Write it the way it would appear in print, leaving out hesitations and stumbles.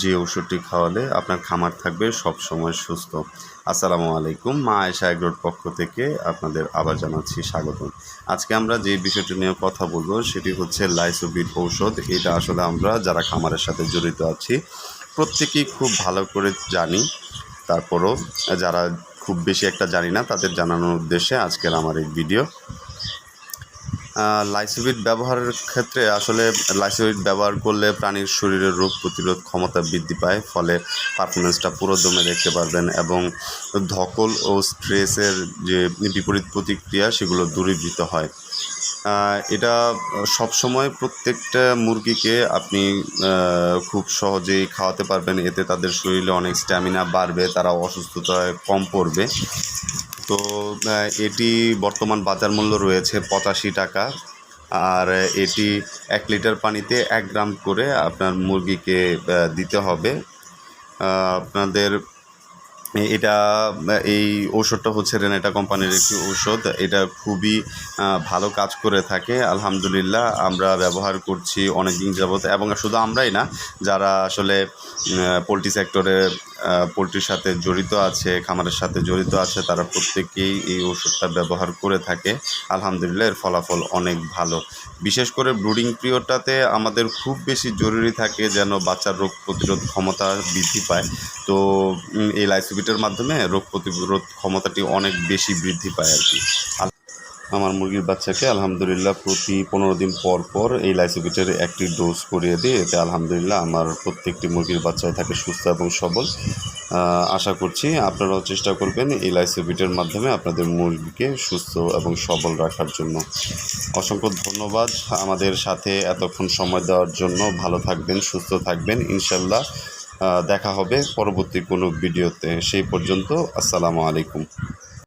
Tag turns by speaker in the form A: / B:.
A: যে ওষুধটি খাওয়ালে আপনার খামার থাকবে সব সময় সুস্থ। আসসালামু আলাইকুম, মা আয়েশা এগ্রোর পক্ষ থেকে আপনাদের আবার জানাচ্ছি স্বাগতম। আজকে আমরা যে বিষয়টি নিয়ে কথা বলবো সেটি হচ্ছে লাইসোবিট ঔষধ। এটা আসলে আমরা যারা খামারের সাথে জড়িত আছি প্রত্যেকেই খুব ভালো করে জানি, তারপরও যারা খুব বেশি একটা জানি না তাদের জানানোর উদ্দেশ্যে আজকের আমার এই ভিডিও। লাইসোবিট ব্যবহারের ক্ষেত্রে আসলে লাইসোবিট ব্যবহার করলে প্রাণীর শরীরের রোগ প্রতিরোধ ক্ষমতা বৃদ্ধি পায়, ফলে পারফরমেন্সটা পুরো দমে দেখতে পারবেন এবং ধকল ও স্ট্রেসের যে বিপরীত প্রতিক্রিয়া সেগুলো দূরীভূত হয়। এটা সবসময় প্রত্যেকটা মুরগিকে আপনি খুব সহজেই খাওয়াতে পারবেন। এতে তাদের শরীরে অনেক স্ট্যামিনা বাড়বে, তারা অসুস্থতায় কম পড়বে। তো এটি বর্তমান বাজার মূল্য রয়েছে ৮৫ টাকা, আর এটি ১ লিটার পানিতে ১ গ্রাম করে আপনার মুরগিকে দিতে হবে। আপনাদের এটা এই ঔষধটা হচ্ছে রেনেটা কোম্পানির একটি ঔষধ। এটা খুবই ভালো কাজ করে থাকে আলহামদুলিল্লাহ। আমরা ব্যবহার করছি অনেক দিন যাবত, এবং শুধু আমরাই না, যারা আসলে পোলট্রি সেক্টরে পোলট্রির সাথে জড়িত আছে, খামারের সাথে জড়িত আছে, তারা প্রত্যেকেই এই ওষুধটা ব্যবহার করে থাকে। আলহামদুলিল্লাহ এর ফলাফল অনেক ভালো। বিশেষ করে ব্রুডিং পিরিয়ডটাতে আমাদের খুব বেশি জরুরি থাকে যেন বাচ্চার রোগ প্রতিরোধ ক্ষমতা বৃদ্ধি পায়। তো এই লাইসোবিটের মাধ্যমে রোগ প্রতিরোধ ক্ষমতাটি অনেক বেশি বৃদ্ধি পায় আর কি। আমার মুরগির বাচ্চাকে আলহামদুলিল্লাহ প্রতি 15 দিন পর পর এই লাইসোবিটের একটি ডোজ করিয়ে দিই। এতে আলহামদুলিল্লাহ আমার প্রত্যেকটি মুরগির বাচ্চাই থাকে সুস্থ এবং সবল। আশা করছি আপনারাও চেষ্টা করবেন এই লাইসোবিটের মাধ্যমে আপনাদের মুরগিকে সুস্থ এবং সবল রাখার জন্য। অসংখ্য ধন্যবাদ আমাদের সাথে এতক্ষণ সময় দেওয়ার জন্য। ভালো থাকবেন, সুস্থ থাকবেন, ইনশাল্লাহ দেখা হবে পরবর্তী কোনো ভিডিওতে। সেই পর্যন্ত আসসালামু আলাইকুম।